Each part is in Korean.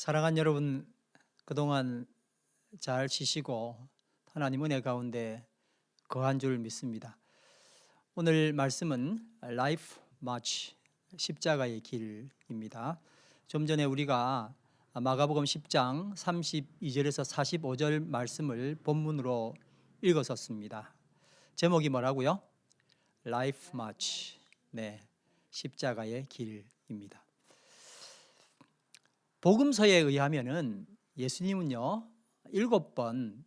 사랑하는 여러분, 그동안 잘 쉬시고 하나님 은혜 가운데 거한 줄 믿습니다. 오늘 말씀은 Life March, 십자가의 길입니다. 좀 전에 우리가 마가복음 10장 32절에서 45절 말씀을 본문으로 읽었었습니다. 제목이 뭐라고요? Life March, 네, 십자가의 길입니다. 복음서에 의하면은 예수님은요 7번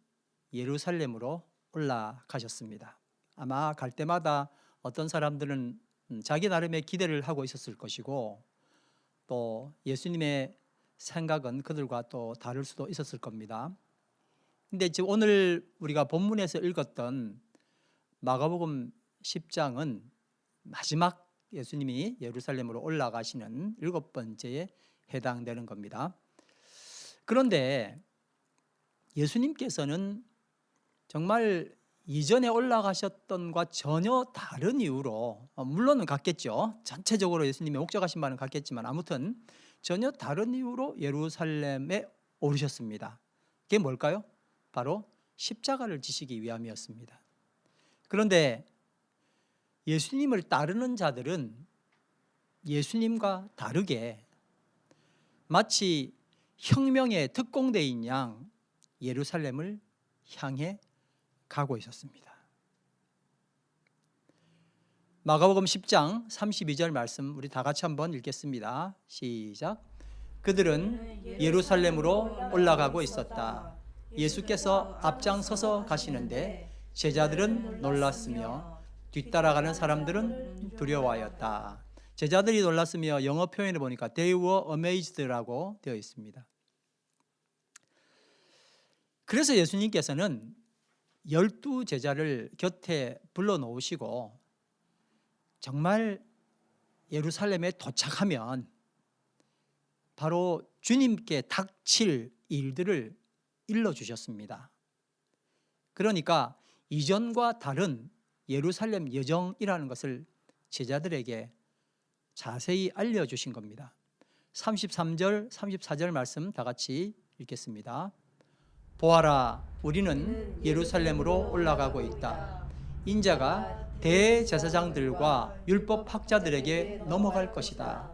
예루살렘으로 올라가셨습니다. 아마 갈 때마다 어떤 사람들은 자기 나름의 기대를 하고 있었을 것이고, 또 예수님의 생각은 그들과 또 다를 수도 있었을 겁니다. 근데 지금 오늘 우리가 본문에서 읽었던 마가복음 10장은 마지막 예수님이 예루살렘으로 올라가시는 7번째에 해당되는 겁니다. 그런데 예수님께서는 정말 이전에 올라가셨던과 전혀 다른 이유로, 물론은 같겠죠. 전체적으로 예수님의 목적하신 바는 같겠지만 아무튼 전혀 다른 이유로 예루살렘에 오르셨습니다. 그게 뭘까요? 바로 십자가를 지시기 위함이었습니다. 그런데 예수님을 따르는 자들은 예수님과 다르게 마치 혁명의 특공대인 양 예루살렘을 향해 가고 있었습니다. 마가복음 10장 32절 말씀 우리 다 같이 한번 읽겠습니다. 시작. 그들은 예루살렘으로 올라가고 있었다. 예수께서 앞장서서 가시는데 제자들은 놀랐으며 뒤따라가는 사람들은 두려워하였다. 제자들이 놀랐으며 영어 표현을 보니까 they were amazed라고 되어 있습니다. 그래서 예수님께서는 12제자를 곁에 불러놓으시고 정말 예루살렘에 도착하면 바로 주님께 닥칠 일들을 일러주셨습니다. 그러니까 이전과 다른 예루살렘 여정이라는 것을 제자들에게 자세히 알려주신 겁니다. 33절, 34절 말씀 다 같이 읽겠습니다. 보아라, 우리는 예루살렘으로 올라가고 있다. 인자가 대제사장들과 율법학자들에게 넘어갈 것이다.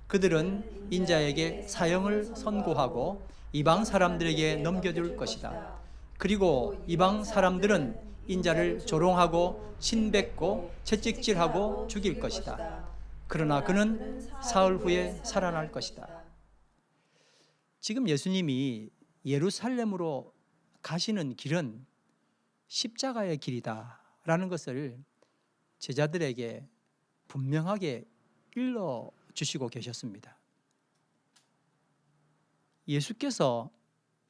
그들은 인자에게 사형을 선고하고 이방 사람들에게 넘겨줄 것이다. 그리고 이방 사람들은 인자를 조롱하고 신뱉고 채찍질하고 죽일 것이다. 그러나 그는 사흘 후에 살아날 것이다. 지금 예수님이 예루살렘으로 가시는 길은 십자가의 길이다라는 것을 제자들에게 분명하게 일러주시고 계셨습니다. 예수께서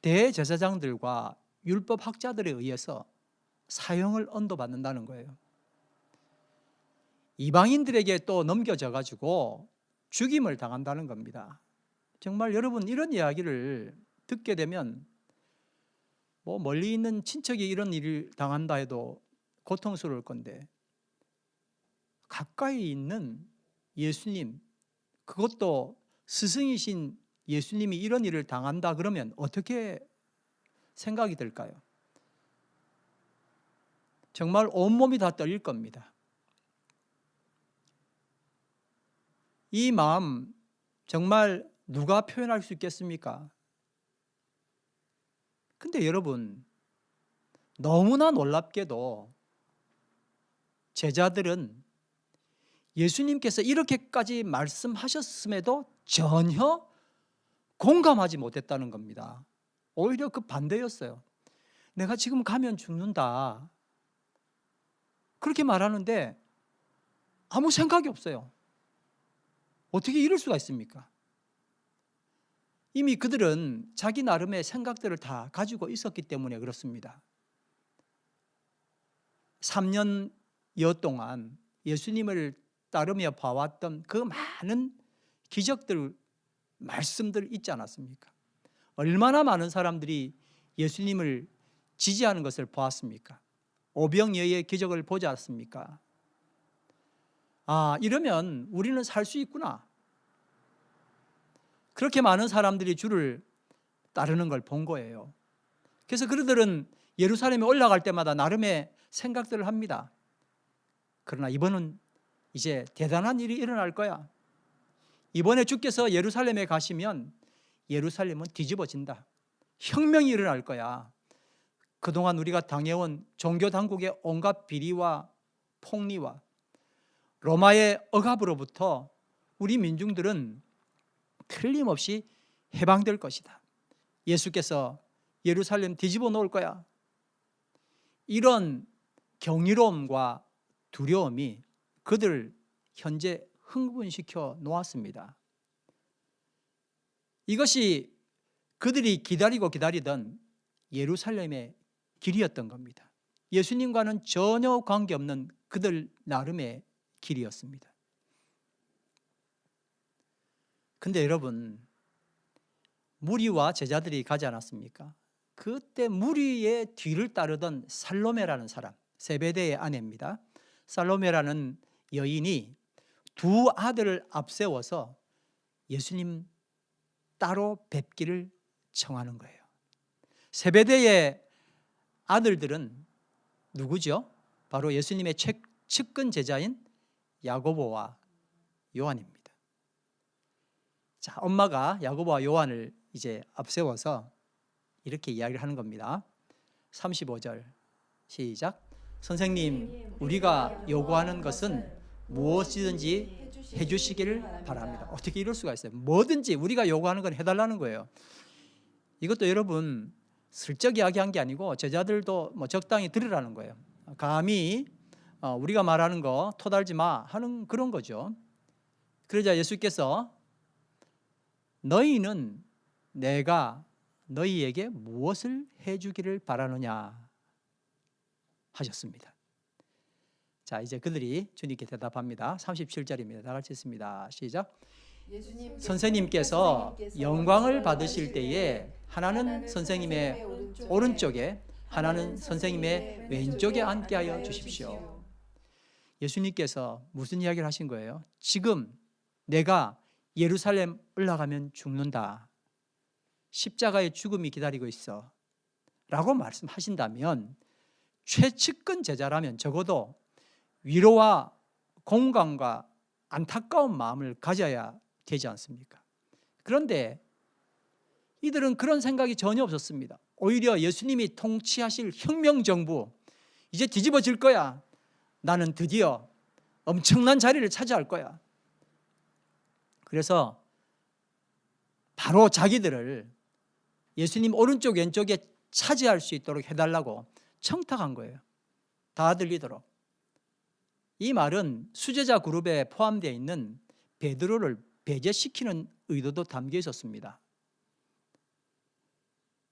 대제사장들과 율법학자들에 의해서 사형을 언도받는다는 거예요. 이방인들에게 또 넘겨져 가지고 죽임을 당한다는 겁니다. 정말 여러분 이런 이야기를 듣게 되면 뭐 멀리 있는 친척이 이런 일을 당한다 해도 고통스러울 건데, 가까이 있는 예수님, 그것도 스승이신 예수님이 이런 일을 당한다 그러면 어떻게 생각이 들까요? 정말 온몸이 다 떨릴 겁니다. 이 마음 정말 누가 표현할 수 있겠습니까? 근데 여러분, 너무나 놀랍게도 제자들은 예수님께서 이렇게까지 말씀하셨음에도 전혀 공감하지 못했다는 겁니다. 오히려 그 반대였어요. 내가 지금 가면 죽는다, 그렇게 말하는데 아무 생각이 없어요. 어떻게 이럴 수가 있습니까? 이미 그들은 자기 나름의 생각들을 다 가지고 있었기 때문에 그렇습니다. 3년여 동안 예수님을 따르며 봐왔던 그 많은 기적들, 말씀들 있지 않았습니까? 얼마나 많은 사람들이 예수님을 지지하는 것을 보았습니까? 오병이어의 기적을 보지 않았습니까? 아, 이러면 우리는 살 수 있구나. 그렇게 많은 사람들이 주를 따르는 걸 본 거예요. 그래서 그들은 예루살렘에 올라갈 때마다 나름의 생각들을 합니다. 그러나 이번은 이제 대단한 일이 일어날 거야. 이번에 주께서 예루살렘에 가시면 예루살렘은 뒤집어진다. 혁명이 일어날 거야. 그동안 우리가 당해온 종교 당국의 온갖 비리와 폭리와 로마의 억압으로부터 우리 민중들은 틀림없이 해방될 것이다. 예수께서 예루살렘 뒤집어 놓을 거야. 이런 경이로움과 두려움이 그들을 현재 흥분시켜 놓았습니다. 이것이 그들이 기다리고 기다리던 예루살렘의 길이었던 겁니다. 예수님과는 전혀 관계없는 그들 나름의 길이었습니다. 근데 여러분, 무리와 제자들이 가지 않았습니까? 그때 무리의 뒤를 따르던 살로메라는 사람, 세베대의 아내입니다. 살로메라는 여인이 두 아들을 앞세워서 예수님 따로 뵙기를 청하는 거예요. 세베대의 아들들은 누구죠? 바로 예수님의 측근 제자인 야고보와 요한입니다. 자, 엄마가 야고보와 요한을 이제 앞세워서 이렇게 이야기를 하는 겁니다. 35절 시작. 선생님, 우리가 요구하는 것은 무엇이든지 해주시기를 바랍니다. 어떻게 이럴 수가 있어요? 뭐든지 우리가 요구하는 건 해달라는 거예요. 이것도 여러분 슬쩍 이야기한 게 아니고 제자들도 적당히 들으라는 거예요. 감히 우리가 말하는 거 토달지 마 하는 그런 거죠. 그러자 예수께서 너희는 내가 너희에게 무엇을 해주기를 바라느냐 하셨습니다. 자, 이제 그들이 주님께 대답합니다. 37절입니다. 다 같이 읽습니다. 시작. 선생님께서 영광을 받으실 때에 하나는 선생님의 오른쪽에 하나는 선생님의 왼쪽에 앉게 하여 주십시오. 예수님께서 무슨 이야기를 하신 거예요? 지금 내가 예루살렘 올라가면 죽는다. 십자가의 죽음이 기다리고 있어. 라고 말씀하신다면 최측근 제자라면 적어도 위로와 공감과 안타까운 마음을 가져야 되지 않습니까? 그런데 이들은 그런 생각이 전혀 없었습니다. 오히려 예수님이 통치하실 혁명정부 이제 뒤집어질 거야. 나는 드디어 엄청난 자리를 차지할 거야. 그래서 바로 자기들을 예수님 오른쪽 왼쪽에 차지할 수 있도록 해달라고 청탁한 거예요. 다 들리도록. 이 말은 수제자 그룹에 포함되어 있는 베드로를 배제시키는 의도도 담겨 있었습니다.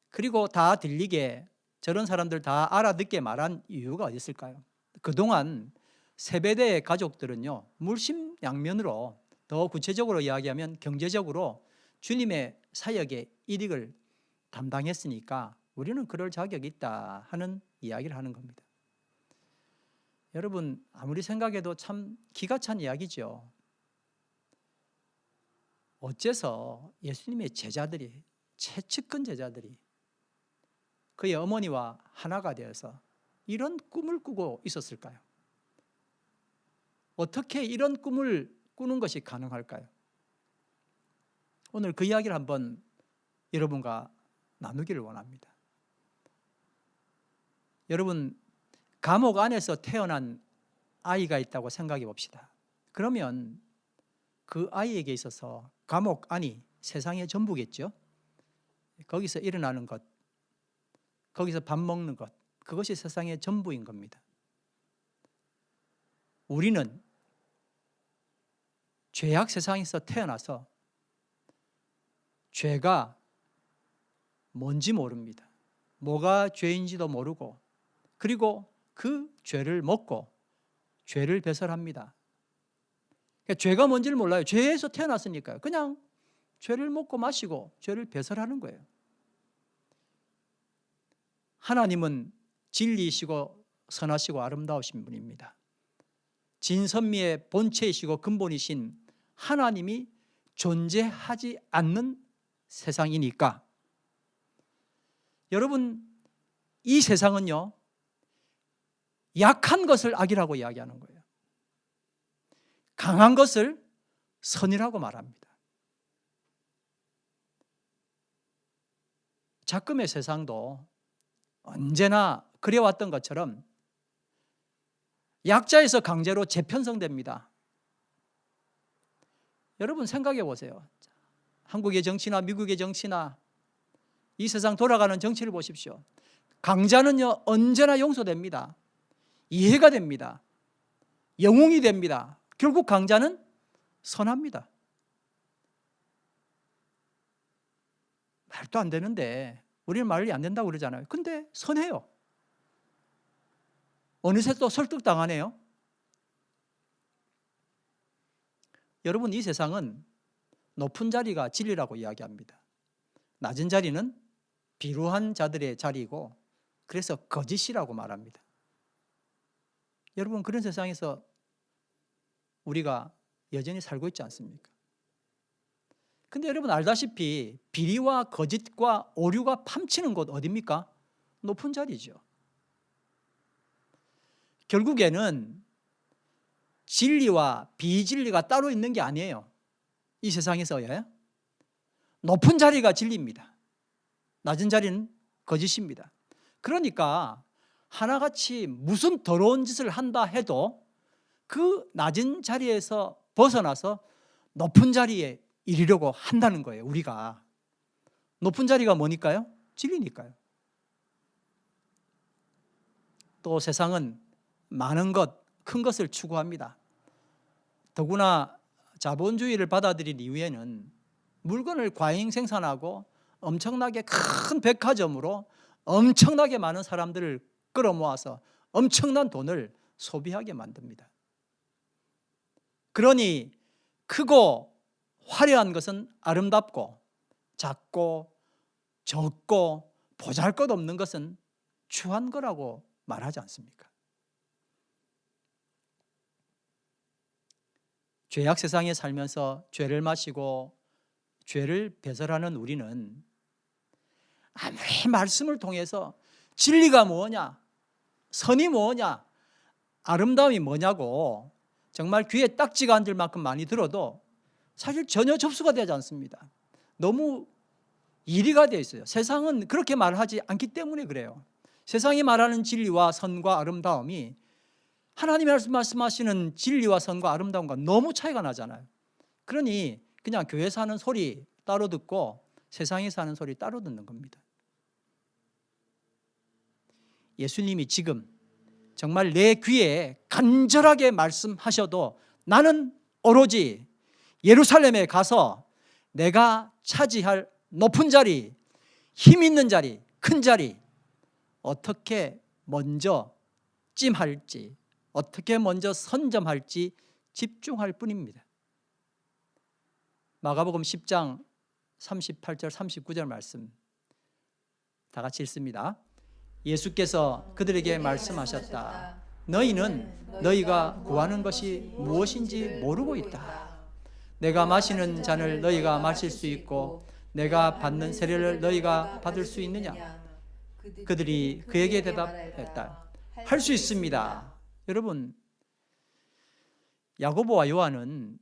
그리고 다 들리게 저런 사람들 다 알아듣게 말한 이유가 어디 있을까요? 그동안 세베대의 가족들은요, 물심양면으로 더 구체적으로 이야기하면 경제적으로 주님의 사역의 이익을 담당했으니까 우리는 그럴 자격이 있다 하는 이야기를 하는 겁니다. 여러분, 아무리 생각해도 참 기가 찬 이야기죠. 어째서 예수님의 제자들이, 최측근 제자들이 그의 어머니와 하나가 되어서 이런 꿈을 꾸고 있었을까요? 어떻게 이런 꿈을 꾸는 것이 가능할까요? 오늘 그 이야기를 한번 여러분과 나누기를 원합니다. 여러분, 감옥 안에서 태어난 아이가 있다고 생각해 봅시다. 그러면 그 아이에게 있어서 감옥 안이 세상의 전부겠죠. 거기서 일어나는 것, 거기서 밥 먹는 것, 그것이 세상의 전부인 겁니다. 우리는 죄악 세상에서 태어나서 죄가 뭔지 모릅니다. 뭐가 죄인지도 모르고, 그리고 그 죄를 먹고 죄를 배설합니다. 그러니까 죄가 뭔지를 몰라요. 죄에서 태어났으니까요. 그냥 죄를 먹고 마시고 죄를 배설하는 거예요. 하나님은 진리이시고 선하시고 아름다우신 분입니다. 진선미의 본체이시고 근본이신 하나님이 존재하지 않는 세상이니까 여러분, 이 세상은요, 약한 것을 악이라고 이야기하는 거예요. 강한 것을 선이라고 말합니다. 작금의 세상도 언제나 그래왔던 것처럼 약자에서 강제로 재편성됩니다. 여러분 생각해 보세요. 한국의 정치나 미국의 정치나 이 세상 돌아가는 정치를 보십시오. 강자는요 언제나 용서됩니다. 이해가 됩니다. 영웅이 됩니다. 결국 강자는 선합니다. 말도 안 되는데 우리는 말이 안 된다고 그러잖아요. 근데 선해요. 어느새 또 설득당하네요. 여러분, 이 세상은 높은 자리가 진리라고 이야기합니다. 낮은 자리는 비루한 자들의 자리이고 그래서 거짓이라고 말합니다. 여러분, 그런 세상에서 우리가 여전히 살고 있지 않습니까? 근데 여러분 알다시피 비리와 거짓과 오류가 팜치는 곳 어디입니까? 높은 자리죠. 결국에는 진리와 비진리가 따로 있는 게 아니에요. 이 세상에서요. 높은 자리가 진리입니다. 낮은 자리는 거짓입니다. 그러니까 하나같이 무슨 더러운 짓을 한다 해도 그 낮은 자리에서 벗어나서 높은 자리에 이르려고 한다는 거예요. 우리가 높은 자리가 뭐니까요? 진리니까요. 또 세상은 많은 것, 큰 것을 추구합니다. 더구나 자본주의를 받아들인 이후에는 물건을 과잉 생산하고 엄청나게 큰 백화점으로 엄청나게 많은 사람들을 끌어모아서 엄청난 돈을 소비하게 만듭니다. 그러니 크고 화려한 것은 아름답고 작고 적고 보잘것없는 것은 추한 거라고 말하지 않습니까? 죄악 세상에 살면서 죄를 마시고 죄를 배설하는 우리는 아무리 말씀을 통해서 진리가 뭐냐, 선이 뭐냐, 아름다움이 뭐냐고 정말 귀에 딱지가 앉을 만큼 많이 들어도 사실 전혀 접수가 되지 않습니다. 너무 이리가 되어 있어요. 세상은 그렇게 말하지 않기 때문에 그래요. 세상이 말하는 진리와 선과 아름다움이 하나님이 말씀하시는 진리와 선과 아름다움과 너무 차이가 나잖아요. 그러니 그냥 교회에서 하는 소리 따로 듣고 세상에서 하는 소리 따로 듣는 겁니다. 예수님이 지금 정말 내 귀에 간절하게 말씀하셔도 나는 오로지 예루살렘에 가서 내가 차지할 높은 자리, 힘 있는 자리, 큰 자리 어떻게 먼저 찜할지, 어떻게 먼저 선점할지 집중할 뿐입니다. 마가복음 10장 38절 39절 말씀 다 같이 읽습니다. 예수께서 그들에게 말씀하셨다. 너희는 너희가 구하는 것이 무엇인지 모르고 있다. 내가 마시는 잔을 너희가 마실 수 있고 내가 받는 세례를 너희가 받을 수 있느냐? 그들이 그에게 대답했다. 할 수 있습니다. 여러분, 야고보와 요한은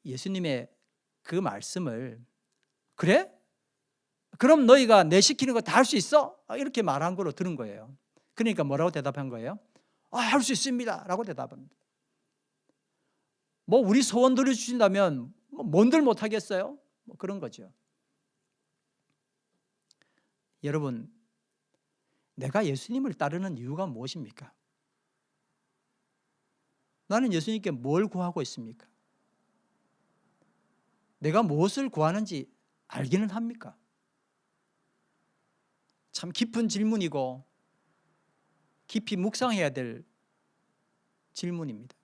예수님의 그 말씀을 그래? 그럼 너희가 내 시키는 거 다 할 수 있어? 이렇게 말한 거로 들은 거예요. 그러니까 뭐라고 대답한 거예요? 할 수 있습니다 라고 대답합니다. 뭐 우리 소원 들어주신다면 뭔들 못하겠어요? 뭐 그런 거죠. 여러분, 내가 예수님을 따르는 이유가 무엇입니까? 나는 예수님께 뭘 구하고 있습니까? 내가 무엇을 구하는지 알기는 합니까? 참 깊은 질문이고 깊이 묵상해야 될 질문입니다.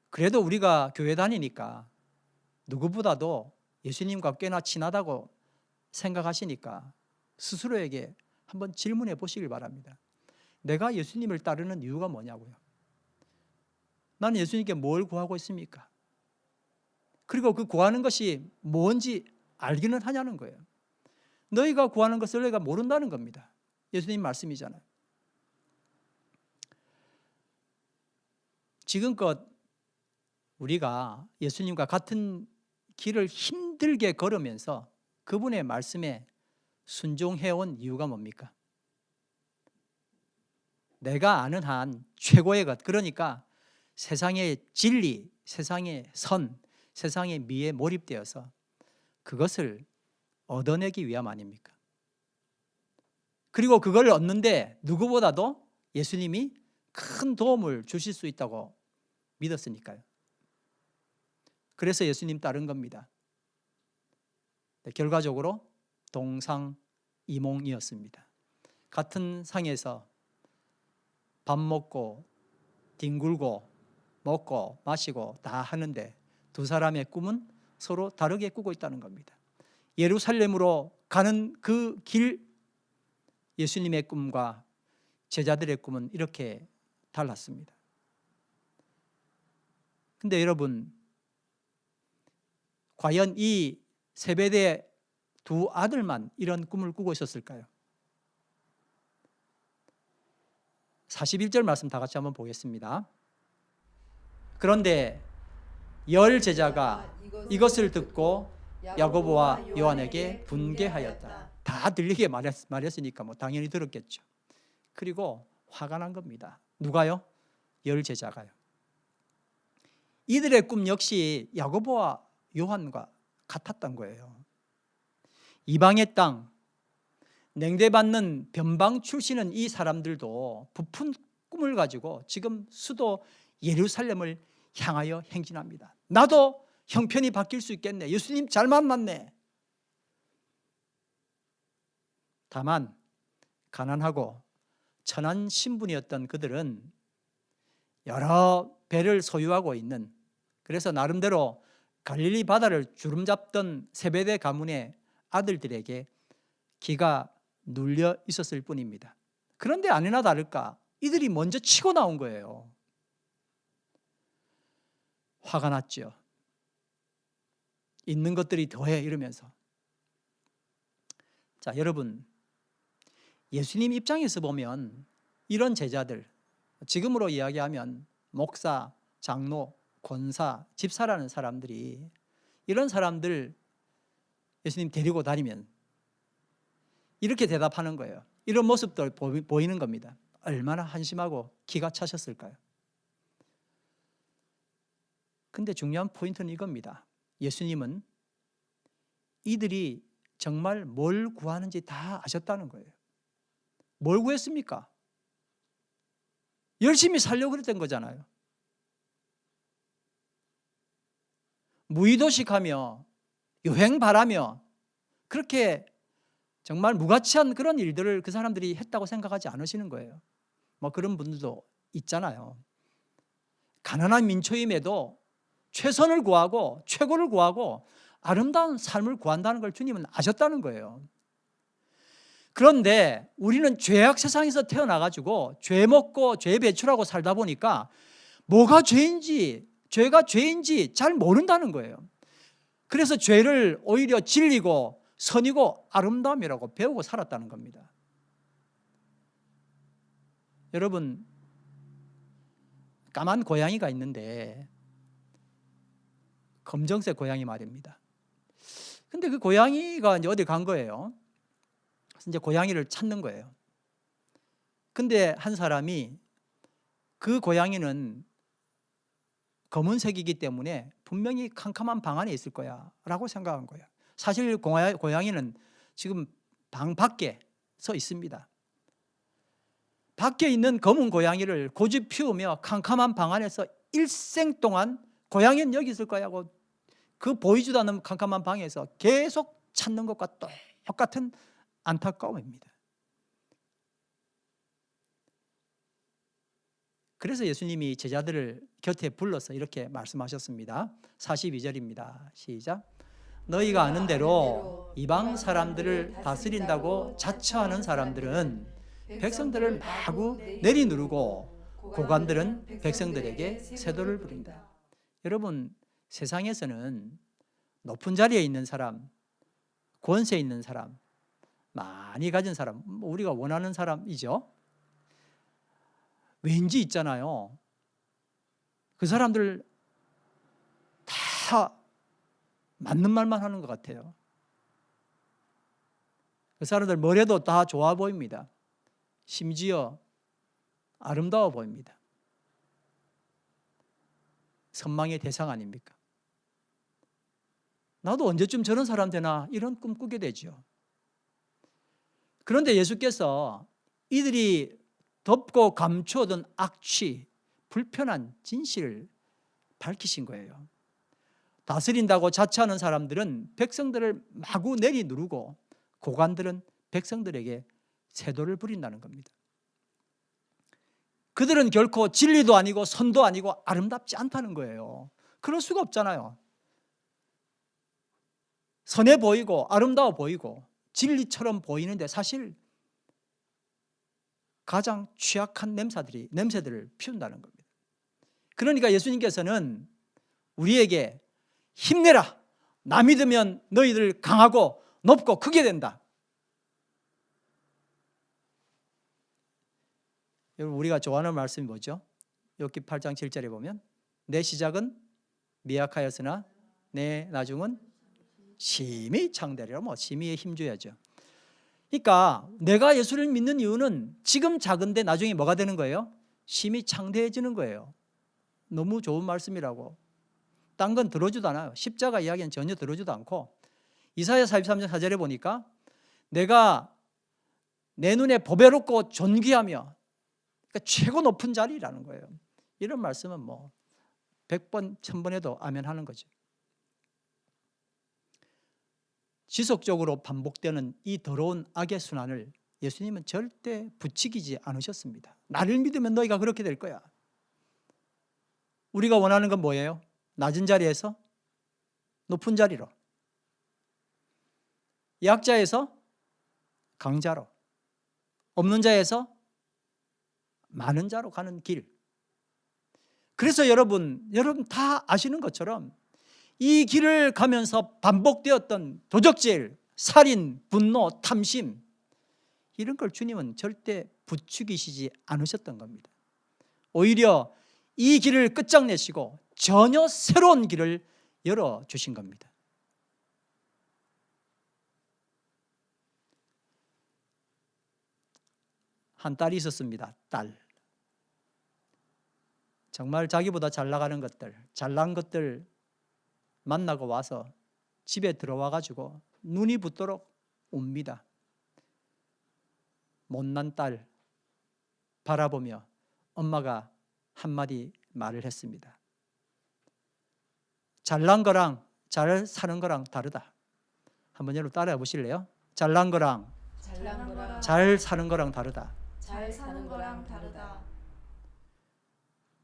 그래도 우리가 교회 다니니까 누구보다도 예수님과 꽤나 친하다고 생각하시니까 스스로에게 한번 질문해 보시길 바랍니다. 내가 예수님을 따르는 이유가 뭐냐고요? 나는 예수님께 뭘 구하고 있습니까? 그리고 그 구하는 것이 뭔지 알기는 하냐는 거예요. 너희가 구하는 것을 너희가 모른다는 겁니다. 예수님 말씀이잖아요. 지금껏 우리가 예수님과 같은 길을 힘들게 걸으면서 그분의 말씀에 순종해온 이유가 뭡니까? 내가 아는 한 최고의 것, 그러니까 세상의 진리, 세상의 선, 세상의 미에 몰입되어서 그것을 얻어내기 위함 아닙니까? 그리고 그걸 얻는데 누구보다도 예수님이 큰 도움을 주실 수 있다고 믿었으니까요. 그래서 예수님 따른 겁니다. 결과적으로 동상이몽이었습니다. 같은 상에서 밥 먹고 뒹굴고 먹고 마시고 다 하는데 두 사람의 꿈은 서로 다르게 꾸고 있다는 겁니다. 예루살렘으로 가는 그 길, 예수님의 꿈과 제자들의 꿈은 이렇게 달랐습니다. 근데 여러분, 과연 이 세베대 두 아들만 이런 꿈을 꾸고 있었을까요? 41절 말씀 다 같이 한번 보겠습니다. 그런데 열 제자가 이것을 듣고 야고보와 요한에게 분개하였다. 다 들리게 말했으니까 뭐 당연히 들었겠죠. 그리고 화가 난 겁니다. 누가요? 열 제자가요. 이들의 꿈 역시 야고보와 요한과 같았던 거예요. 이방의 땅, 냉대받는 변방 출신은 이 사람들도 부푼 꿈을 가지고 지금 수도 예루살렘을 향하여 행진합니다. 나도 형편이 바뀔 수 있겠네. 예수님 잘 만났네. 다만 가난하고 천한 신분이었던 그들은 여러 배를 소유하고 있는, 그래서 나름대로 갈릴리 바다를 주름잡던 세베대 가문의 아들들에게 기가 눌려 있었을 뿐입니다. 그런데 아니나 다를까 이들이 먼저 치고 나온 거예요. 화가 났죠. 있는 것들이 더해 이러면서. 자, 여러분, 예수님 입장에서 보면 이런 제자들, 지금으로 이야기하면 목사, 장로, 권사, 집사라는 사람들이, 이런 사람들 예수님 데리고 다니면 이렇게 대답하는 거예요. 이런 모습들 보이는 겁니다. 얼마나 한심하고 기가 차셨을까요? 근데 중요한 포인트는 이겁니다. 예수님은 이들이 정말 뭘 구하는지 다 아셨다는 거예요. 뭘 구했습니까? 열심히 살려고 그랬던 거잖아요. 무의도식하며 유행 바라며 그렇게 정말 무가치한 그런 일들을 그 사람들이 했다고 생각하지 않으시는 거예요. 뭐 그런 분들도 있잖아요. 가난한 민초임에도 최선을 구하고 최고를 구하고 아름다운 삶을 구한다는 걸 주님은 아셨다는 거예요. 그런데 우리는 죄악 세상에서 태어나가지고 죄 먹고 죄 배출하고 살다 보니까 뭐가 죄인지, 죄가 죄인지 잘 모른다는 거예요. 그래서 죄를 오히려 진리고 선이고 아름다움이라고 배우고 살았다는 겁니다. 여러분, 까만 고양이가 있는데 검정색 고양이 말입니다. 근데 그 고양이가 이제 어디 간 거예요. 그래서 이제 고양이를 찾는 거예요. 근데 한 사람이 그 고양이는 검은색이기 때문에 분명히 캄캄한 방 안에 있을 거야 라고 생각한 거예요. 사실 고양이는 지금 방 밖에 서 있습니다. 밖에 있는 검은 고양이를 고집 피우며 캄캄한 방 안에서 일생 동안 고양이는 여기 있을 거야 하고 그 보이지도 않는 캄캄한 방에서 계속 찾는 것과 똑같은 안타까움입니다. 그래서 예수님이 제자들을 곁에 불러서 이렇게 말씀하셨습니다. 42절입니다. 시작. 너희가 아는 대로 이방 사람들을 다스린다고 자처하는 사람들은 백성들을 마구 내리누르고 고관들은 백성들에게 세도를 부린다. 여러분, 세상에서는 높은 자리에 있는 사람, 권세 있는 사람, 많이 가진 사람, 우리가 원하는 사람이죠. 왠지 있잖아요. 그 사람들 다 맞는 말만 하는 것 같아요. 그 사람들 머리도 다 좋아 보입니다. 심지어 아름다워 보입니다. 선망의 대상 아닙니까? 나도 언제쯤 저런 사람 되나 이런 꿈 꾸게 되죠. 그런데 예수께서 이들이 덮고 감추어둔 악취, 불편한 진실을 밝히신 거예요. 다스린다고 자처하는 사람들은 백성들을 마구 내리누르고 고관들은 백성들에게 세도를 부린다는 겁니다. 그들은 결코 진리도 아니고 선도 아니고 아름답지 않다는 거예요. 그럴 수가 없잖아요. 선해 보이고 아름다워 보이고 진리처럼 보이는데 사실 가장 취약한 냄새들을 피운다는 겁니다. 그러니까 예수님께서는 우리에게 힘내라. 나 믿으면 너희들 강하고 높고 크게 된다. 여러분, 우리가 좋아하는 말씀이 뭐죠? 욥기 8장 7절에 보면 내 시작은 미약하였으나 내 나중은 심히 창대하리라. 심히에 힘줘야죠. 그러니까 내가 예수를 믿는 이유는 지금 작은데 나중에 뭐가 되는 거예요? 심히 창대해지는 거예요. 너무 좋은 말씀이라고. 딴 건 들어주도 않아요. 십자가 이야기는 전혀 들어주도 않고 이사야 43장 4절에 보니까 내가 내 눈에 보배롭고 존귀하며, 그러니까 최고 높은 자리라는 거예요. 이런 말씀은 100번 1000번 해도 아멘 하는 거죠. 지속적으로 반복되는 이 더러운 악의 순환을 예수님은 절대 부추기지 않으셨습니다. 나를 믿으면 너희가 그렇게 될 거야. 우리가 원하는 건 뭐예요? 낮은 자리에서 높은 자리로, 약자에서 강자로, 없는 자에서 많은 자로 가는 길. 그래서 여러분 다 아시는 것처럼 이 길을 가면서 반복되었던 도적질, 살인, 분노, 탐심, 이런 걸 주님은 절대 부추기시지 않으셨던 겁니다. 오히려 이 길을 끝장내시고 전혀 새로운 길을 열어주신 겁니다. 한 딸이 있었습니다. 딸. 정말 자기보다 잘 나가는 것들, 잘난 것들 만나고 와서 집에 들어와 가지고 눈이 붓도록 웁니다. 못난 딸 바라보며 엄마가 한마디 말을 했습니다. 잘난 거랑 잘 사는 거랑 다르다. 한번 여러분 따라해 보실래요? 잘난 거랑 잘 사는 거랑 다르다. 잘 사는 거랑 다르다.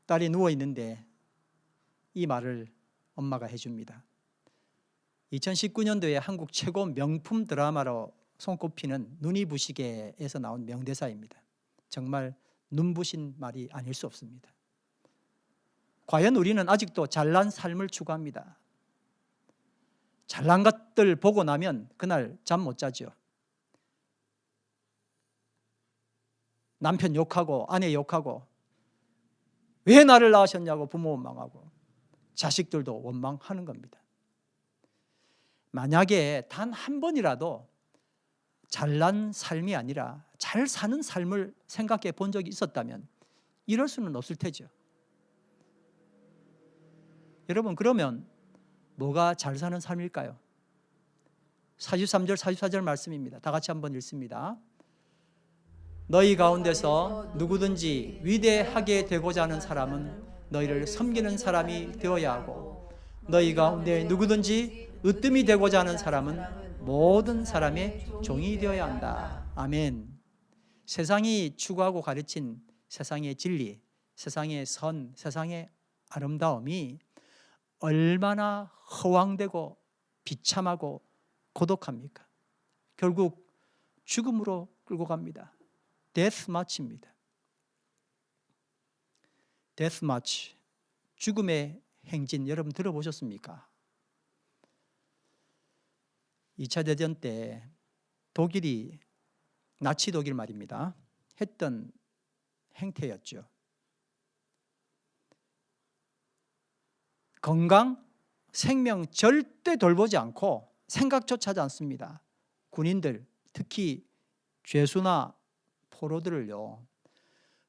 딸이 누워 있는데 이 말을 엄마가 해줍니다. 2019년도에 한국 최고 명품 드라마로 손꼽히는 눈이 부시게에서 나온 명대사입니다. 정말 눈부신 말이 아닐 수 없습니다. 과연 우리는 아직도 잘난 삶을 추구합니다. 잘난 것들 보고 나면 그날 잠 못 자죠. 남편 욕하고 아내 욕하고 왜 나를 낳으셨냐고 부모 원망하고 자식들도 원망하는 겁니다. 만약에 단 한 번이라도 잘난 삶이 아니라 잘 사는 삶을 생각해 본 적이 있었다면 이럴 수는 없을 테죠. 여러분, 그러면 뭐가 잘 사는 삶일까요? 43절 44절 말씀입니다. 다 같이 한번 읽습니다. 너희 가운데서 누구든지 위대하게 되고자 하는 사람은 너희를 섬기는 사람이 되어야 하고, 너희 가운데 누구든지 으뜸이 되고자 하는 사람은 모든 사람의 종이 되어야 한다. 아멘. 세상이 추구하고 가르친 세상의 진리, 세상의 선, 세상의 아름다움이 얼마나 허황되고 비참하고 고독합니까? 결국 죽음으로 끌고 갑니다. 데스 마치입니다. 데스 마치, 죽음의 행진, 여러분 들어보셨습니까? 2차 대전 때 독일이 나치 독일 말입니다. 했던 행태였죠. 건강, 생명 절대 돌보지 않고 생각조차 하지 않습니다. 군인들, 특히 죄수나 포로들을요,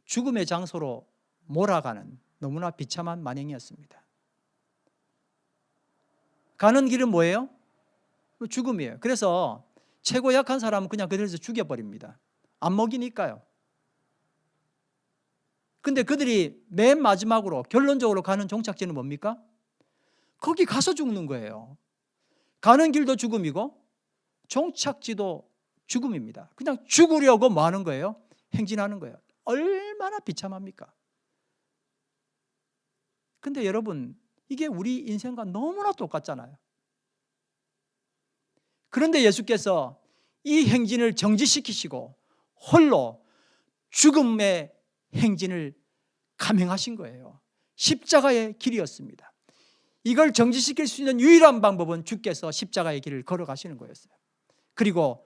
죽음의 장소로 몰아가는 너무나 비참한 만행이었습니다. 가는 길은 뭐예요? 죽음이에요. 그래서 최고 약한 사람은 그냥 그들에서 죽여버립니다. 안 먹이니까요. 근데 그들이 맨 마지막으로 결론적으로 가는 종착지는 뭡니까? 거기 가서 죽는 거예요. 가는 길도 죽음이고 종착지도 죽음입니다. 그냥 죽으려고 뭐 하는 거예요? 행진하는 거예요. 얼마나 비참합니까? 근데 여러분, 이게 우리 인생과 너무나 똑같잖아요. 그런데 예수께서 이 행진을 정지시키시고 홀로 죽음의 행진을 감행하신 거예요. 십자가의 길이었습니다. 이걸 정지시킬 수 있는 유일한 방법은 주께서 십자가의 길을 걸어가시는 거였어요. 그리고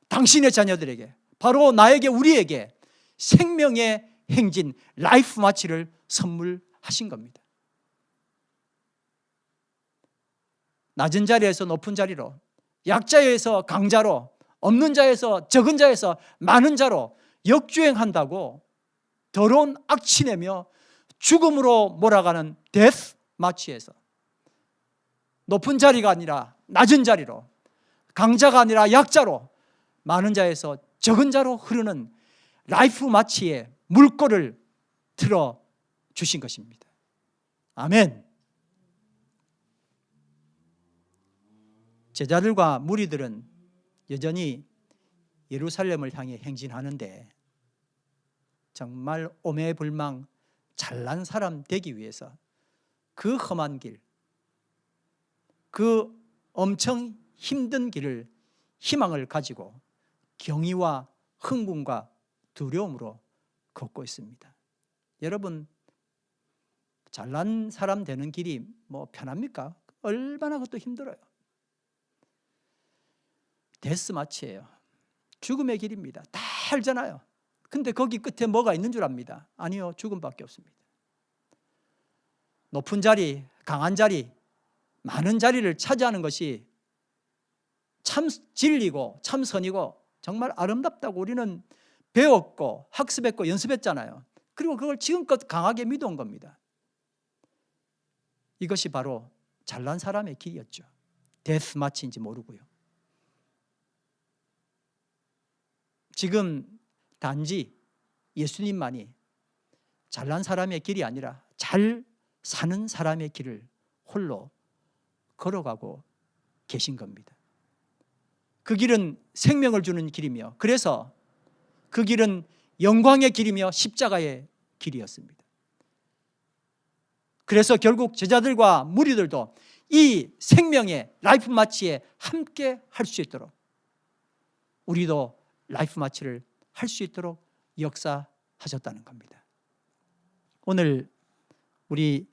당신의 자녀들에게, 바로 나에게, 우리에게 생명의 행진, 라이프 마치를 선물하신 겁니다. 낮은 자리에서 높은 자리로, 약자에서 강자로, 없는 자에서 적은 자에서 많은 자로 역주행한다고 더러운 악취내며 죽음으로 몰아가는 데스 마치에서 높은 자리가 아니라 낮은 자리로, 강자가 아니라 약자로, 많은 자에서 적은 자로 흐르는 라이프 마치의 물꼬를 틀어 주신 것입니다. 아멘. 제자들과 무리들은 여전히 예루살렘을 향해 행진하는데 정말 오매불망 잘난 사람 되기 위해서 그 험한 길, 그 엄청 힘든 길을 희망을 가지고 경의와 흥분과 두려움으로 걷고 있습니다. 여러분, 잘난 사람 되는 길이 뭐 편합니까? 얼마나 그것도 힘들어요. 데스마치예요. 죽음의 길입니다. 다 알잖아요. 근데 거기 끝에 뭐가 있는 줄 압니다. 아니요, 죽음밖에 없습니다. 높은 자리, 강한 자리, 많은 자리를 차지하는 것이 참 진리고 참 선이고 정말 아름답다고 우리는 배웠고 학습했고 연습했잖아요. 그리고 그걸 지금껏 강하게 믿어온 겁니다. 이것이 바로 잘난 사람의 길이었죠. 데스마치인지 모르고요. 지금 단지 예수님만이 잘난 사람의 길이 아니라 잘 사는 사람의 길을 홀로 걸어가고 계신 겁니다. 그 길은 생명을 주는 길이며, 그래서 그 길은 영광의 길이며 십자가의 길이었습니다. 그래서 결국 제자들과 무리들도 이 생명의 라이프 마치에 함께 할 수 있도록, 우리도 라이프 마치를 할 수 있도록 역사하셨다는 겁니다. 오늘 우리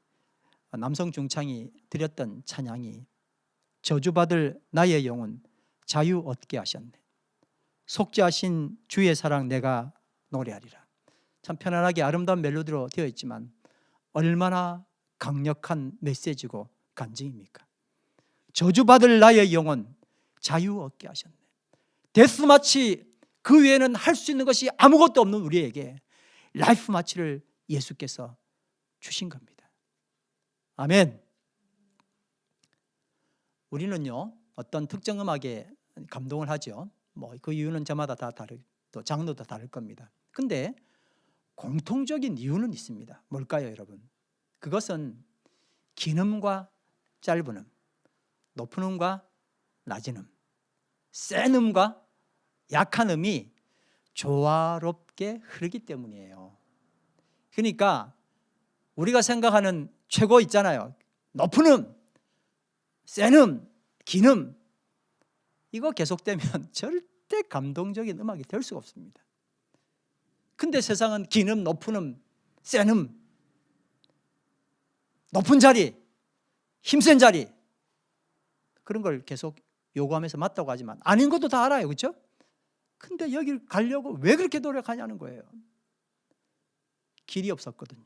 남성 중창이 드렸던 찬양이 저주받을 나의 영혼 자유 얻게 하셨네, 속죄하신 주의 사랑 내가 노래하리라. 참 편안하게 아름다운 멜로디로 되어 있지만 얼마나 강력한 메시지고 간증입니까? 저주받을 나의 영혼 자유 얻게 하셨네. 데스마치 그 외에는 할 수 있는 것이 아무것도 없는 우리에게 라이프 마치를 예수께서 주신 겁니다. 아멘. 우리는요, 어떤 특정 음악에 감동을 하죠. 뭐 그 이유는 저마다 다 또 장르도 다를 겁니다. 근데 공통적인 이유는 있습니다. 뭘까요, 여러분? 그것은 긴 음과 짧은 음, 높은 음과 낮은 음, 센 음과 약한 음이 조화롭게 흐르기 때문이에요. 그러니까 우리가 생각하는 최고 있잖아요. 높은 음, 센 음, 긴 음, 이거 계속되면 절대 감동적인 음악이 될 수가 없습니다. 근데 세상은 긴 음, 높은 음, 센 음, 높은 자리, 힘센 자리, 그런 걸 계속 요구하면서 맞다고 하지만 아닌 것도 다 알아요. 그렇죠? 근데 여길 가려고 왜 그렇게 노력하냐는 거예요. 길이 없었거든요.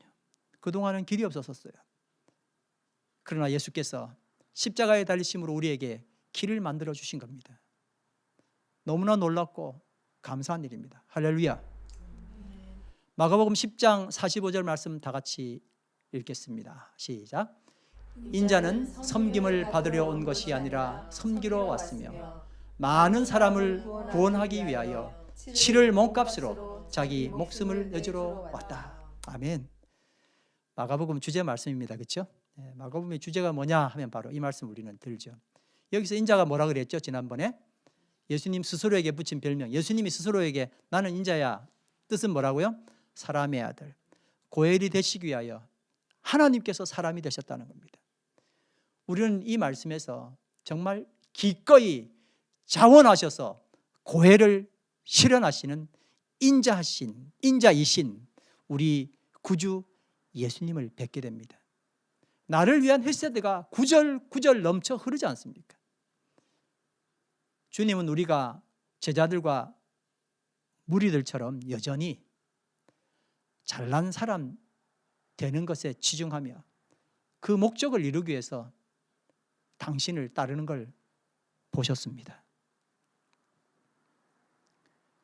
그동안은 길이 없었어요. 그러나 예수께서 십자가에 달리심으로 우리에게 길을 만들어 주신 겁니다. 너무나 놀랍고 감사한 일입니다. 할렐루야. 마가복음 10장 45절 말씀 다 같이 읽겠습니다. 시작. 인자는 섬김을 받으려 온 것이 아니라 섬기러 왔으며 많은 사람을 구원하기 위하여 치를 몸값으로 자기 목숨을 내주러 왔다. 아멘. 마가복음 주제 말씀입니다. 그렇죠? 마가복음의 주제가 뭐냐 하면 바로 이 말씀 우리는 들죠. 여기서 인자가 뭐라 그랬죠? 지난번에 예수님 스스로에게 붙인 별명, 예수님이 스스로에게 나는 인자야, 뜻은 뭐라고요? 사람의 아들, 고엘이 되시기 위하여 하나님께서 사람이 되셨다는 겁니다. 우리는 이 말씀에서 정말 기꺼이 자원하셔서 고엘을 실현하시는 인자이신 우리 구주 예수님을 뵙게 됩니다. 나를 위한 헬세드가 구절구절 넘쳐 흐르지 않습니까? 주님은 우리가 제자들과 무리들처럼 여전히 잘난 사람 되는 것에 치중하며 그 목적을 이루기 위해서 당신을 따르는 걸 보셨습니다.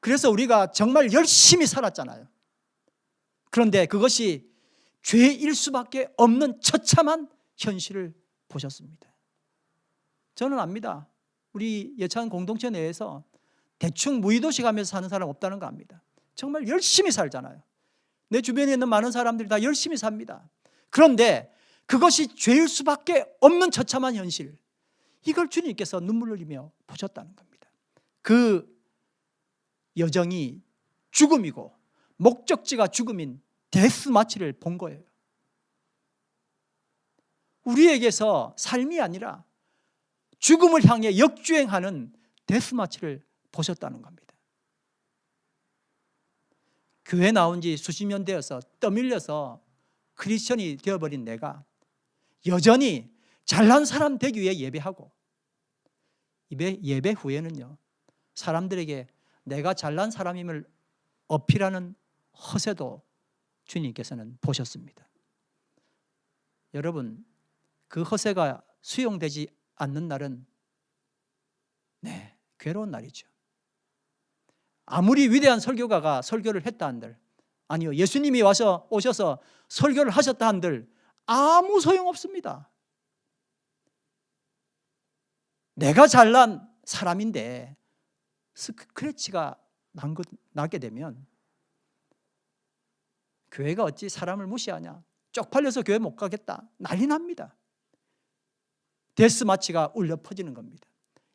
그래서 우리가 정말 열심히 살았잖아요. 그런데 그것이 죄일 수밖에 없는 처참한 현실을 보셨습니다. 저는 압니다. 우리 예찬 공동체 내에서 대충 무의도시 가면서 사는 사람 없다는 거 압니다. 정말 열심히 살잖아요. 내 주변에 있는 많은 사람들이 다 열심히 삽니다. 그런데 그것이 죄일 수밖에 없는 처참한 현실, 이걸 주님께서 눈물 흘리며 보셨다는 겁니다. 그 여정이 죽음이고 목적지가 죽음인 데스마치를 본 거예요. 우리에게서 삶이 아니라 죽음을 향해 역주행하는 데스마치를 보셨다는 겁니다. 교회 나온 지 수십 년 되어서 떠밀려서 크리스천이 되어버린 내가 여전히 잘난 사람 되기 위해 예배하고 예배 후에는요, 사람들에게 내가 잘난 사람임을 어필하는 허세도 주님께서는 보셨습니다. 여러분, 그 허세가 수용되지 않는 날은 괴로운 날이죠. 아무리 위대한 설교가가 설교를 했다 한들, 아니요, 예수님이 오셔서 설교를 하셨다 한들 아무 소용없습니다. 내가 잘난 사람인데 스크래치가 나게 되면 교회가 어찌 사람을 무시하냐, 쪽팔려서 교회 못 가겠다, 난리 납니다. 데스마치가 울려 퍼지는 겁니다.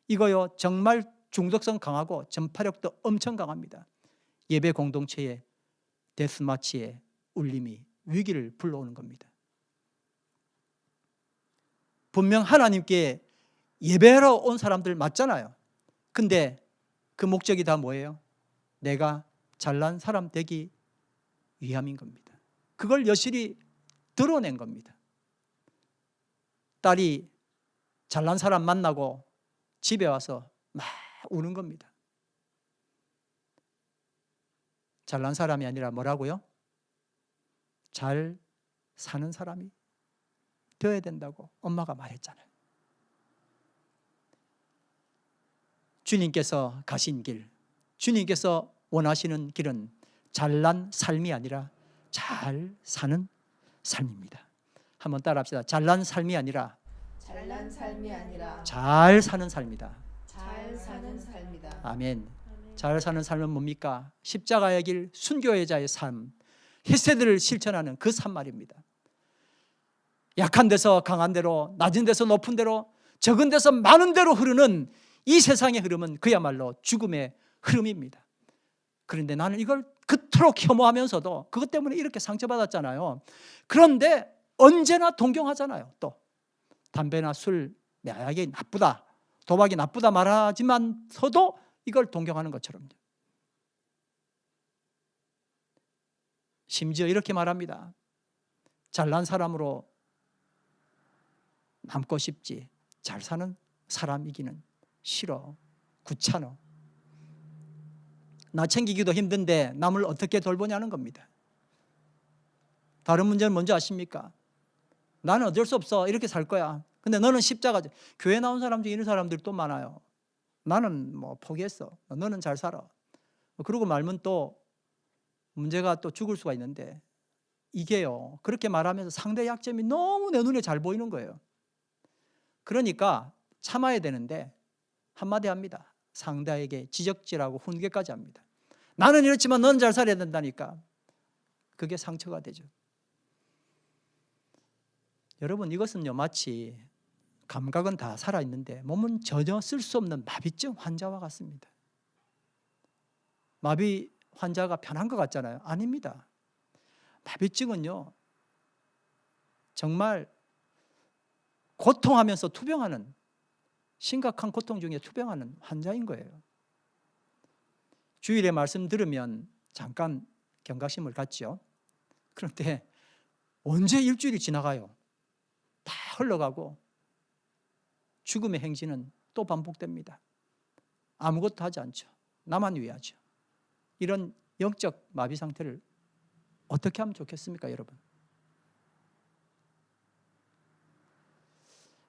이거요, 정말 중독성 강하고 전파력도 엄청 강합니다. 예배 공동체의 데스마치의 울림이 위기를 불러오는 겁니다. 분명 하나님께 예배하러 온 사람들 맞잖아요. 근데 그 목적이 다 뭐예요? 내가 잘난 사람 되기 위함인 겁니다. 그걸 여실히 드러낸 겁니다. 딸이 잘난 사람 만나고 집에 와서 막 우는 겁니다. 잘난 사람이 아니라 뭐라고요? 잘 사는 사람이 되어야 된다고 엄마가 말했잖아요. 주님께서 가신 길, 주님께서 원하시는 길은 잘난 삶이 아니라 잘 사는 삶입니다. 한번 따라합시다. 잘난 삶이 아니라 잘 사는 삶이다. 아멘. 잘 사는 삶은 뭡니까? 십자가의 길, 순교의 자의 삶, 헤세드를 실천하는 그 삶 말입니다. 약한 데서 강한 데로, 낮은 데서 높은 데로, 적은 데서 많은 데로 흐르는 이 세상의 흐름은 그야말로 죽음의 흐름입니다. 그런데 나는 이걸 그토록 혐오하면서도 그것 때문에 이렇게 상처받았잖아요. 그런데 언제나 동경하잖아요. 또 담배나 술, 마약이 나쁘다, 도박이 나쁘다 말하지만서도 이걸 동경하는 것처럼요. 심지어 이렇게 말합니다. 잘난 사람으로 남고 싶지 잘 사는 사람이기는 싫어, 귀찮아. 나 챙기기도 힘든데 남을 어떻게 돌보냐는 겁니다. 다른 문제는 뭔지 아십니까? 나는 어쩔 수 없어. 이렇게 살 거야. 근데 너는 십자가, 교회 나온 사람 중에 이런 사람들이 또 많아요. 나는 뭐 포기했어. 너는 잘 살아. 그러고 말면 또 문제가 또 죽을 수가 있는데, 이게요, 그렇게 말하면서 상대 약점이 너무 내 눈에 잘 보이는 거예요. 그러니까 참아야 되는데 한마디 합니다. 상대에게 지적질하고 훈계까지 합니다. 나는 이렇지만 너는 잘 살아야 된다니까. 그게 상처가 되죠. 여러분, 이것은요, 마치 감각은 다 살아있는데 몸은 전혀 쓸 수 없는 마비증 환자와 같습니다. 마비 환자가 편한 것 같잖아요. 아닙니다. 마비증은요, 정말 고통하면서 투병하는, 심각한 고통 중에 투병하는 환자인 거예요. 주일에 말씀 들으면 잠깐 경각심을 갖죠. 그런데 언제 일주일이 지나가요? 다 흘러가고 죽음의 행진은 또 반복됩니다. 아무것도 하지 않죠. 나만 위하죠. 이런 영적 마비 상태를 어떻게 하면 좋겠습니까, 여러분?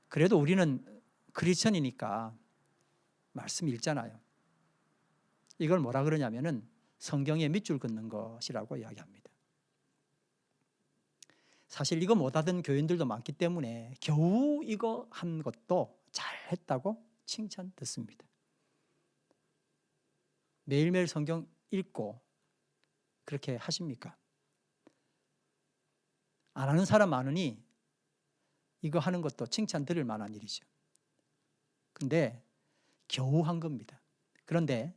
그래도 우리는 크리스천이니까 말씀 읽잖아요. 이걸 뭐라 그러냐면은 성경에 밑줄 긋는 것이라고 이야기합니다. 사실 이거 못하던 교인들도 많기 때문에 겨우 이거 한 것도 잘했다고 칭찬 듣습니다. 매일매일 성경 읽고 그렇게 하십니까? 안 하는 사람 많으니 이거 하는 것도 칭찬 들을 만한 일이죠. 근데 겨우 한 겁니다. 그런데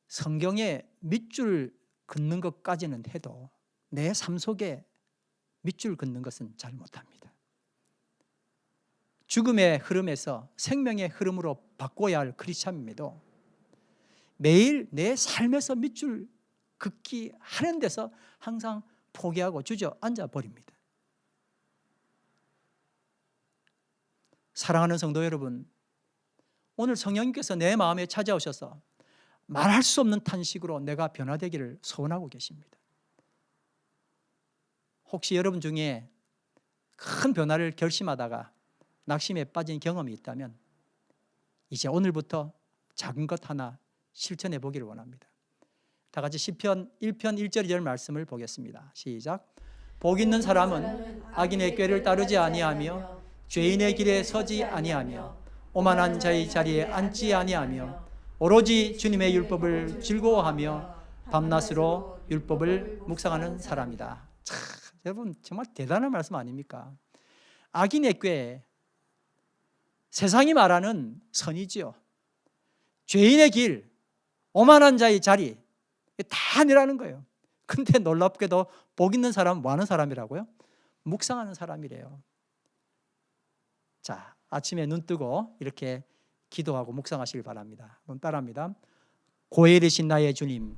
성경에 밑줄 긋는 것까지는 해도 내 삶 속에 밑줄 긋는 것은 잘 못합니다. 죽음의 흐름에서 생명의 흐름으로 바꿔야 할 크리스찬임에도 매일 내 삶에서 밑줄 긋기 하는 데서 항상 포기하고 주저앉아 버립니다. 사랑하는 성도 여러분, 오늘 성령님께서 내 마음에 찾아오셔서 말할 수 없는 탄식으로 내가 변화되기를 소원하고 계십니다. 혹시 여러분 중에 큰 변화를 결심하다가 낙심에 빠진 경험이 있다면 이제 오늘부터 작은 것 하나 실천해 보기를 원합니다. 다 같이 시편 1편 1절 2절 말씀을 보겠습니다. 시작. 복 있는 사람은 악인의 꾀를 따르지 아니하며 죄인의 길에 서지 아니하며 오만한 자의 자리에 앉지 아니하며 오로지 주님의 율법을 즐거워하며 밤낮으로 율법을 묵상하는 사람이다. 참, 여러분 정말 대단한 말씀 아닙니까? 악인의 꾀, 세상이 말하는 선이지요. 죄인의 길, 오만한 자의 자리, 다 아니라는 거예요. 근데 놀랍게도 복 있는 사람은 뭐 하는 사람이라고요? 묵상하는 사람이래요. 자, 아침에 눈 뜨고 이렇게 기도하고 묵상하시길 바랍니다. 눈 따라합니다. 고혜이신 나의 주님,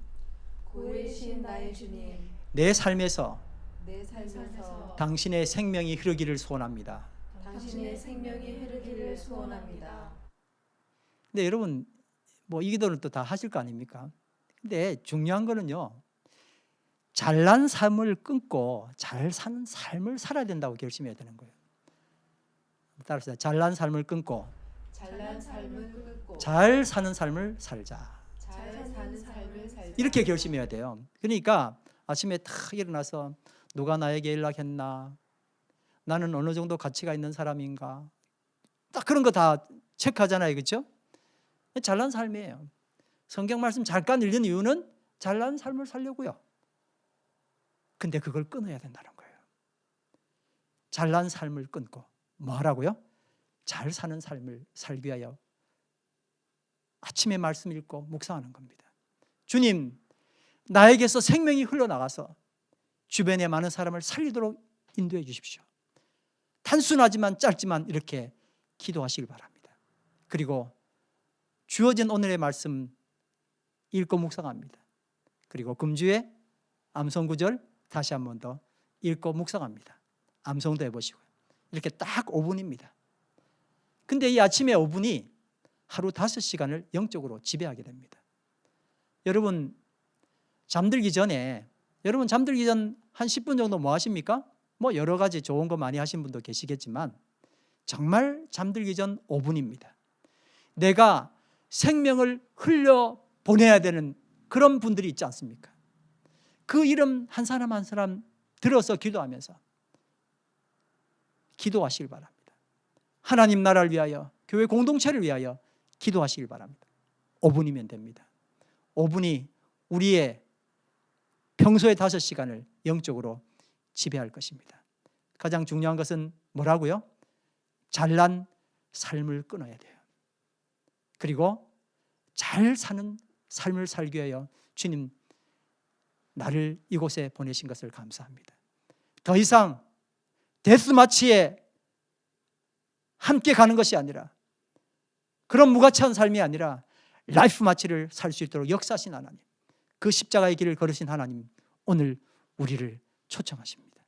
고혜신 나의 주님, 내 삶에서 내 삶에서 당신의 생명이 흐르기를 소원합니다. 당신의 생명이 흐르기를 소원합니다. 근데 여러분 뭐 이 기도는 또 다 하실 거 아닙니까? 근데 중요한 거는요, 잘난 삶을 끊고 잘 사는 삶을 살아야 된다고 결심해야 되는 거예요. 따라서 잘난 삶을 끊고 잘난 삶을 끊고 잘 사는 삶을 살자. 잘 사는 삶을 살자. 이렇게 결심해야 돼요. 그러니까 아침에 탁 일어나서 누가 나에게 연락했나, 나는 어느 정도 가치가 있는 사람인가, 딱 그런 거 다 체크하잖아요, 그렇죠? 잘난 삶이에요. 성경 말씀 잠깐 읽는 이유는 잘난 삶을 살려고요. 근데 그걸 끊어야 된다는 거예요. 잘난 삶을 끊고 뭐 하라고요? 잘 사는 삶을 살기 위하여 아침에 말씀 읽고 묵상하는 겁니다. 주님, 나에게서 생명이 흘러나가서 주변에 많은 사람을 살리도록 인도해 주십시오. 단순하지만 짧지만 이렇게 기도하시길 바랍니다. 그리고 주어진 오늘의 말씀 읽고 묵상합니다. 그리고 금주에 암송구절 다시 한 번 더 읽고 묵상합니다. 암송도 해보시고요. 이렇게 딱 5분입니다. 근데 이 아침에 5분이 하루 5시간을 영적으로 지배하게 됩니다. 여러분 잠들기 전에 여러분 잠들기 전 한 10분 정도 뭐 하십니까? 뭐 여러 가지 좋은 거 많이 하신 분도 계시겠지만 정말 잠들기 전 5분입니다. 내가 생명을 흘려보내야 되는 그런 분들이 있지 않습니까? 그 이름 한 사람 한 사람 들어서 기도하면서 기도하시길 바랍니다. 하나님 나라를 위하여, 교회 공동체를 위하여 기도하시길 바랍니다. 5분이면 됩니다. 5분이 우리의 평소의 5시간을 영적으로 지배할 것입니다. 가장 중요한 것은 뭐라고요? 잘난 삶을 끊어야 돼요. 그리고 잘 사는 삶을 살기 위하여 주님 나를 이곳에 보내신 것을 감사합니다. 더 이상 데스마치에 함께 가는 것이 아니라 그런 무가치한 삶이 아니라 라이프 마치를 살 수 있도록 역사하신 하나님, 그 십자가의 길을 걸으신 하나님, 오늘 우리를 초청하십니다.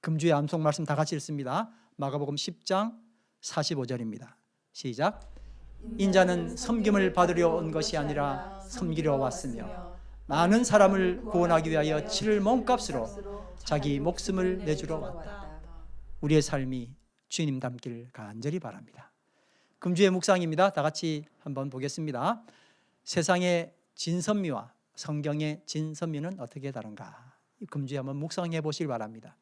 금주의 암송 말씀 다 같이 읽습니다. 마가복음 10장 45절입니다. 시작. 인자는 섬김을 받으려 온 것이 아니라 섬기려 왔으며 많은 사람을 구원하기 위하여 치를 몸값으로 자기 목숨을 내주러 왔다. 우리의 삶이 주님 닮기를 간절히 바랍니다. 금주의 묵상입니다. 다 같이 한번 보겠습니다. 세상의 진선미와 성경의 진선미는 어떻게 다른가? 금주에 한번 묵상해 보시길 바랍니다.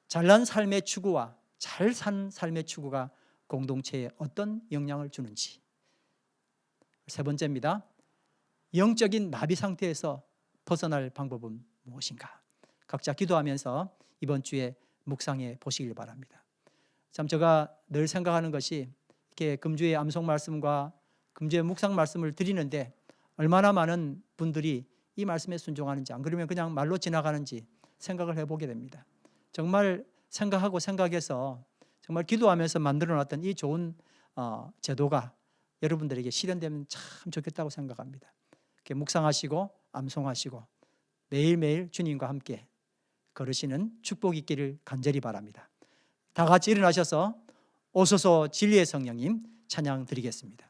잘난 삶의 추구와 잘 산 삶의 추구가 공동체에 어떤 영향을 주는지. 세 번째입니다. 영적인 마비 상태에서 벗어날 방법은 무엇인가? 각자 기도하면서 이번 주에 묵상해 보시길 바랍니다. 참 제가 늘 생각하는 것이 이렇게 금주의 암송 말씀과 금주의 묵상 말씀을 드리는데 얼마나 많은 분들이 이 말씀에 순종하는지, 안 그러면 그냥 말로 지나가는지 생각을 해보게 됩니다. 정말 생각하고 생각해서 정말 기도하면서 만들어놨던 이 좋은 제도가 여러분들에게 실현되면 참 좋겠다고 생각합니다. 이렇게 묵상하시고 암송하시고 매일매일 주님과 함께 걸으시는 축복 있기를 간절히 바랍니다. 다 같이 일어나셔서 오소서 진리의 성령님 찬양 드리겠습니다.